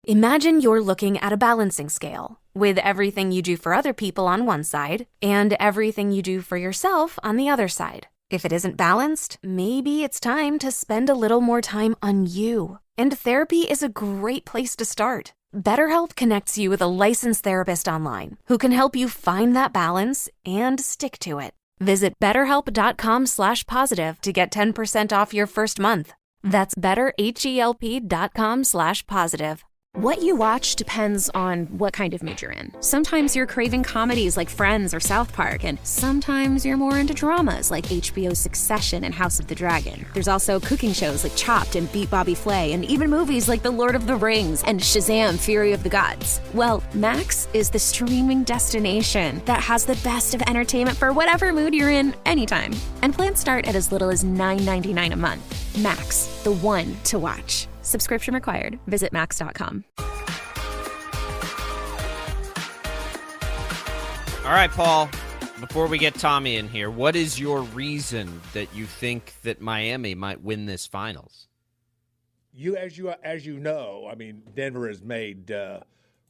Imagine you're looking at a balancing scale with everything you do for other people on one side and everything you do for yourself on the other side. If it isn't balanced, maybe it's time to spend a little more time on you. And therapy is a great place to start. BetterHelp connects you with a licensed therapist online who can help you find that balance and stick to it. Visit BetterHelp.com/positive to get 10% off your first month. That's BetterHelp.com/positive. What you watch depends on what kind of mood you're in. Sometimes you're craving comedies like Friends or South Park, and sometimes you're more into dramas like HBO's Succession and House of the Dragon. There's also cooking shows like Chopped and Beat Bobby Flay, and even movies like The Lord of the Rings and Shazam! Fury of the Gods. Well, Max is the streaming destination that has the best of entertainment for whatever mood you're in anytime. And plans start at as little as $9.99 a month. Max, the one to watch. Subscription required. Visit max.com. All right, Paul, before we get Tommy in here, what is your reason that you think that Miami might win this finals? As you know, I mean, Denver has made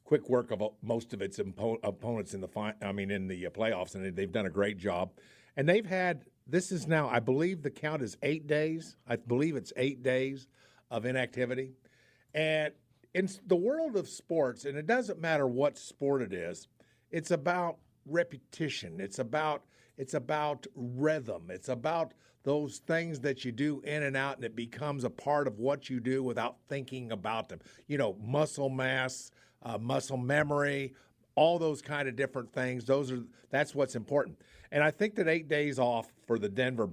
quick work of most of its opponents in the playoffs, and they've done a great job. And they've had, this is now, I believe the count is 8 days. I believe it's 8 days of inactivity. And in the world of sports, and it doesn't matter what sport it is, it's about repetition. It's about rhythm. It's about those things that you do in and out, and it becomes a part of what you do without thinking about them. You know, muscle mass, muscle memory, all those kind of different things. That's what's important. And I think that 8 days off for the Denver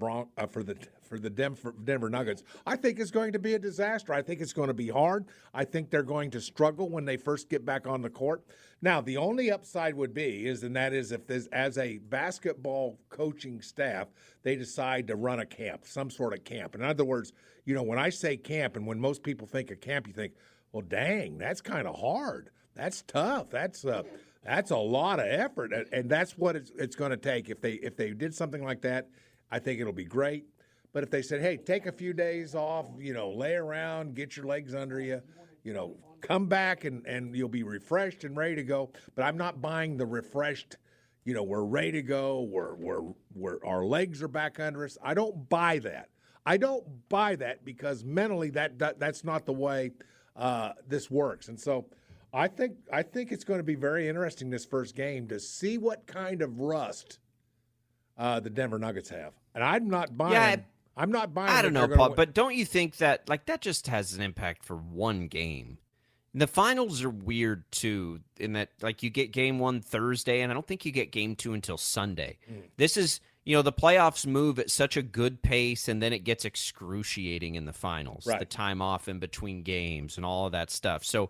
Denver Nuggets, I think is going to be a disaster. I think it's going to be hard. I think they're going to struggle when they first get back on the court. Now, the only upside would be if as a basketball coaching staff, they decide to run a camp, some sort of camp. In other words, you know, when I say camp and when most people think of camp, you think, well, dang, that's kind of hard. That's tough. That's a lot of effort, and that's what it's going to take. If they did something like that, I think it'll be great. But if they said, hey, take a few days off, you know, lay around, get your legs under you, you know, come back and you'll be refreshed and ready to go. But I'm not buying the refreshed, you know, we're ready to go, we're our legs are back under us. I don't buy that. I don't buy that because mentally that's not the way this works. And so I think it's going to be very interesting this first game to see what kind of rust the Denver Nuggets have. And I'm not buying. Yeah, I'm not buying. I don't know, Paul, but don't you think that that just has an impact for one game? And the finals are weird too, in that you get game one Thursday, and I don't think you get game two until Sunday. This is, the playoffs move at such a good pace, and then it gets excruciating in the finals. Right. The time off in between games and all of that stuff. So,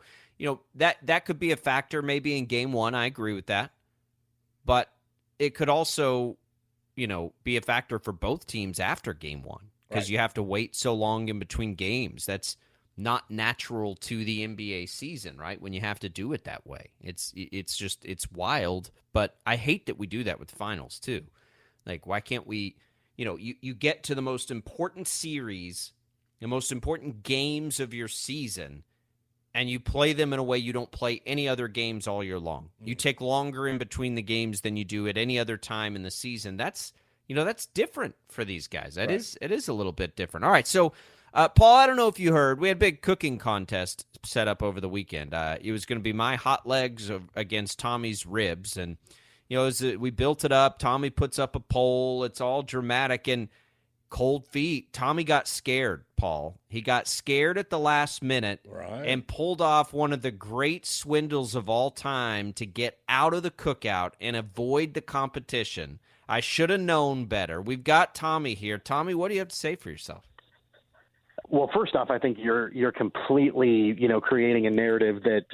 that could be a factor maybe in game one. I agree with that. But it could also, be a factor for both teams after game one because you have to wait so long in between games. That's not natural to the NBA season, right? When you have to do it that way. It's wild, but I hate that we do that with finals too. Like, why can't we, you get to the most important series, the most important games of your season, and you play them in a way you don't play any other games all year long. You take longer in between the games than you do at any other time in the season. That's, that's different for these guys. It is a little bit different. All right, so Paul, I don't know if you heard, we had a big cooking contest set up over the weekend. It was going to be my hot legs against Tommy's ribs, and we built it up. Tommy puts up a poll. It's all dramatic and cold feet. Tommy got scared, Paul. He got scared at the last minute and pulled off one of the great swindles of all time to get out of the cookout and avoid the competition. I should have known better. We've got Tommy here. Tommy, what do you have to say for yourself? Well, first off, I think you're completely, creating a narrative that,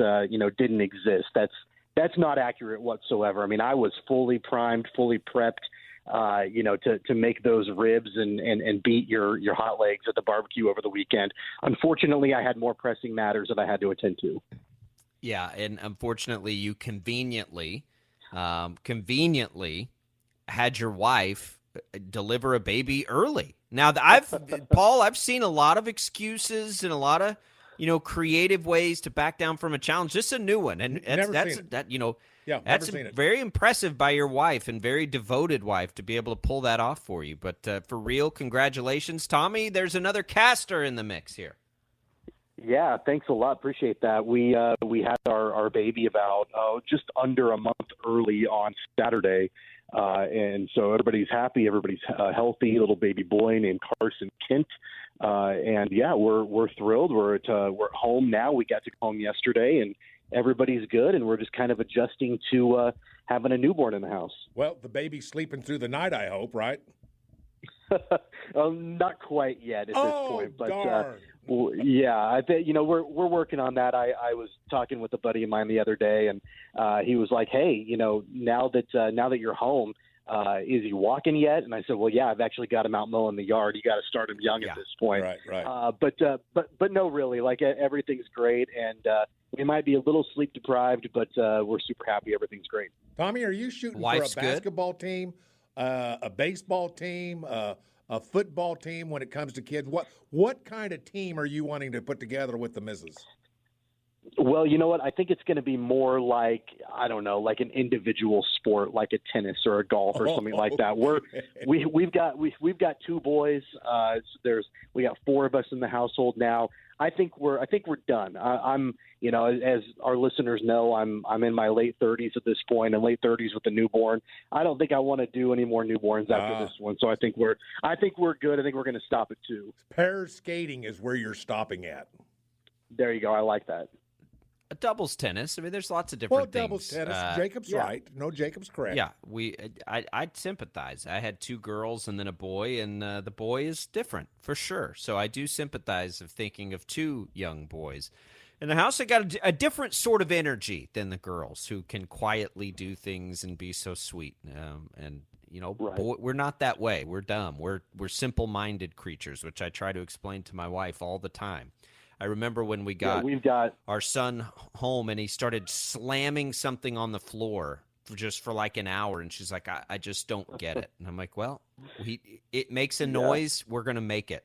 didn't exist. That's not accurate whatsoever. I mean, I was fully primed, fully prepped, to make those ribs and beat your hot legs at the barbecue over the weekend. Unfortunately, I had more pressing matters that I had to attend to. Yeah, and unfortunately, you conveniently had your wife deliver a baby early. Now, I've seen a lot of excuses and a lot of, creative ways to back down from a challenge. Just a new one, and that's never seen it. Very impressive by your wife and very devoted wife to be able to pull that off for you. But for real, congratulations, Tommy. There's another Castor in the mix here. Yeah, thanks a lot. Appreciate that. We had our baby about just under a month early on Saturday, and so everybody's happy. Everybody's healthy. Little baby boy named Carson Kent, and yeah, we're thrilled. We're at home now. We got to go home yesterday, and everybody's good. And we're just kind of adjusting to having a newborn in the house. Well, the baby's sleeping through the night, I hope, right? Not quite yet at this point, but darn. well, yeah, I think we're working on that. I was talking with a buddy of mine the other day, and he was like, "Hey, now that you're home, is he walking yet?" And I said, "Well, yeah, I've actually got him out mowing the yard. You got to start him young at this point." Right. But no, really, like everything's great, and we might be a little sleep deprived, but we're super happy. Everything's great. Tommy, are you shooting Wife's for a basketball team, a baseball team, a football team when it comes to kids? What kind of team are you wanting to put together with the missus? Well, you know what? I think it's going to be more like, I don't know, like an individual sport, like a tennis or a golf or something like that. We've got two boys. We got four of us in the household now. I think we're done. I'm as our listeners know, I'm in my late 30s at this point, and late 30s with a newborn. I don't think I want to do any more newborns after this one. So I think we're good. I think we're going to stop at two. Pair skating is where you're stopping at. There you go. I like that. A doubles tennis. I mean, there's lots of different things. Doubles tennis. Jacob's right. No, Jacob's correct. Yeah, I'd sympathize. I had two girls and then a boy, and the boy is different for sure. So I do sympathize of thinking of two young boys in the house. I got a different sort of energy than the girls who can quietly do things and be so sweet. Right. Boy, we're not that way. We're dumb. We're simple-minded creatures, which I try to explain to my wife all the time. I remember when we've got our son home and he started slamming something on the floor for like an hour, and she's like, I just don't get it. And I'm like, well, it makes a noise. We're going to make it.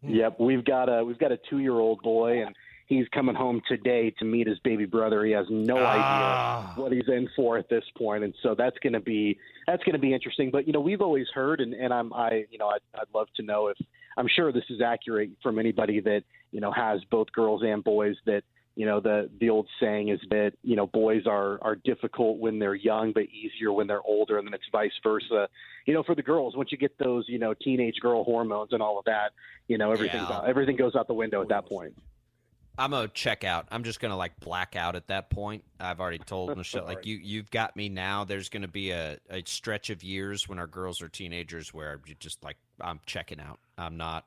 Yep. We've got a 2-year-old boy, and he's coming home today to meet his baby brother. He has no idea what he's in for at this point. And so that's going to be interesting. But, we've always heard, and I'd love to know if, I'm sure this is accurate from anybody that, has both girls and boys, that, the old saying is that, boys are difficult when they're young, but easier when they're older. And then it's vice versa, for the girls. Once you get those, teenage girl hormones and all of that, everything goes out the window at that point. I'm going to check out. I'm just going to black out at that point. I've already told Michelle, you've got me now. There's going to be a stretch of years when our girls are teenagers where you just I'm checking out. I'm not.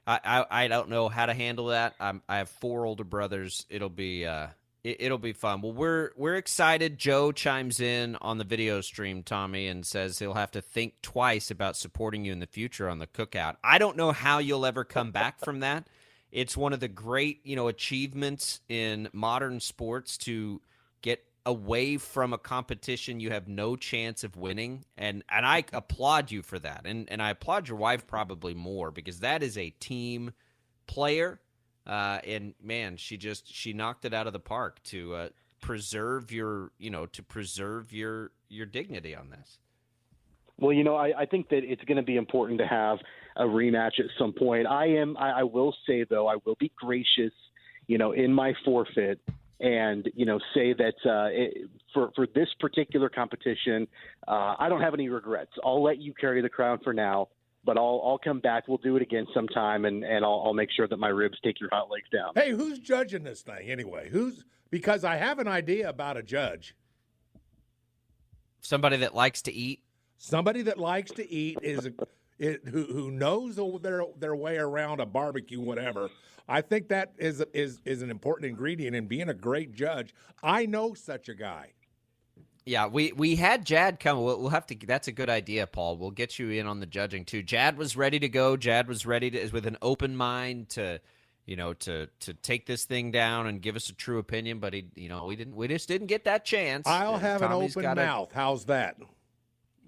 I don't know how to handle that. I have 4 older brothers. It'll be it'll be fun. Well, we're excited. Joe chimes in on the video stream, Tommy, and says he'll have to think twice about supporting you in the future on the cookout. I don't know how you'll ever come back from that. It's one of the great, achievements in modern sports to get away from a competition you have no chance of winning. And I applaud you for that. And I applaud your wife probably more, because that is a team player. And man, she knocked it out of the park to preserve your dignity on this. Well, I think that it's going to be important to have a rematch at some point. I will say, though, I will be gracious, in my forfeit, and, say that for this particular competition, I don't have any regrets. I'll let you carry the crown for now, but I'll come back. We'll do it again sometime, and I'll make sure that my ribs take your hot legs down. Hey, who's judging this thing anyway? Because I have an idea about a judge. Somebody that likes to eat. Somebody that likes to eat who knows their way around a barbecue, whatever. I think that is an important ingredient in being a great judge. I know such a guy. Yeah, we had Jad come. We'll have to. That's a good idea, Paul. We'll get you in on the judging too. Jad was ready to go. Jad was ready to, with an open mind to take this thing down and give us a true opinion. But we just didn't get that chance. I'll have an open mouth. How's that?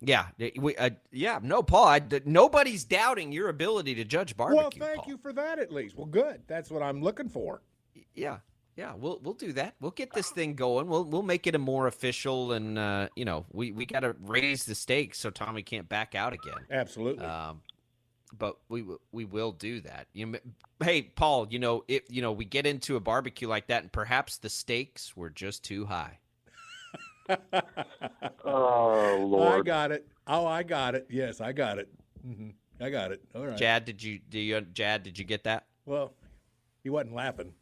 Yeah, no, Paul. Nobody's doubting your ability to judge barbecue. Well, thank Paul. you for that at least. Well, good. That's what I'm looking for. Yeah, we'll do that. We'll get this thing going. We'll make it a more official, and we got to raise the stakes so Tommy can't back out again. Absolutely. But we will do that. Hey, Paul. If we get into a barbecue like that, and perhaps the stakes were just too high. Oh, Lord. I got it. Oh, I got it. Yes, I got it. Mm-hmm. I got it. All right. Jad, did you get that? Well, he wasn't laughing.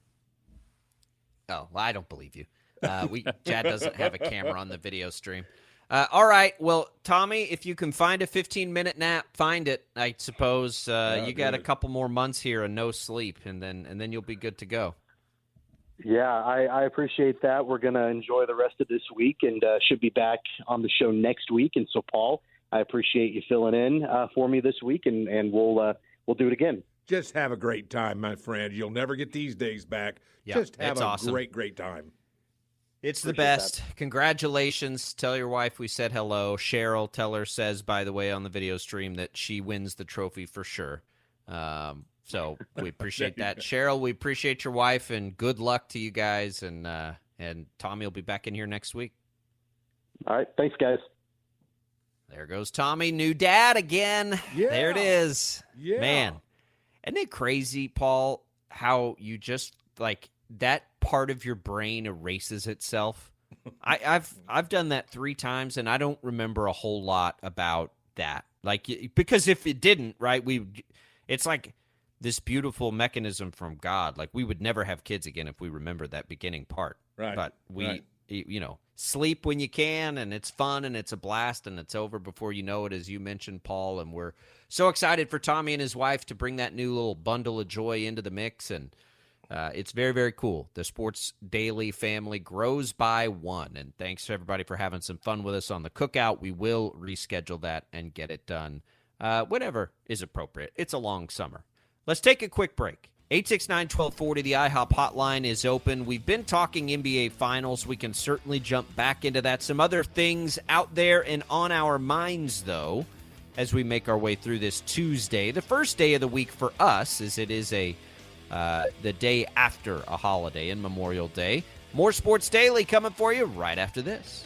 Oh, well, I don't believe you. Jad doesn't have a camera on the video stream. All right. Well, Tommy, if you can find a 15-minute nap, find it. I suppose you got a couple more months here and no sleep, and then you'll be good to go. Yeah, I appreciate that. We're going to enjoy the rest of this week and should be back on the show next week. And so, Paul, I appreciate you filling in for me this week, and we'll do it again. Just have a great time, my friend. You'll never get these days back. Yeah, Just have a awesome. great time. It's the best. Congratulations. Tell your wife we said hello. Cheryl, tell her, says, by the way, on the video stream that she wins the trophy for sure. So we appreciate that. Cheryl, we appreciate your wife, and good luck to you guys. And Tommy will be back in here next week. All right. Thanks, guys. There goes Tommy, new dad again. Yeah. There it is. Yeah. Man, isn't it crazy, Paul, how you just, like, that part of your brain erases itself? I've done that 3 times, and I don't remember a whole lot about that. Like, because if it didn't, right, it's like this beautiful mechanism from God. Like, we would never have kids again if we remembered that beginning part. Right. But sleep when you can, and it's fun, and it's a blast, and it's over before you know it, as you mentioned, Paul. And we're so excited for Tommy and his wife to bring that new little bundle of joy into the mix, and it's very, very cool. The Sports Daily family grows by one, and thanks to everybody for having some fun with us on the cookout. We will reschedule that and get it done whenever is appropriate. It's a long summer. Let's take a quick break. 869-1240, the IHOP hotline is open. We've been talking NBA Finals. We can certainly jump back into that. Some other things out there and on our minds, though, as we make our way through this Tuesday. The first day of the week for us, as it is the day after a holiday and Memorial Day. More Sports Daily coming for you right after this.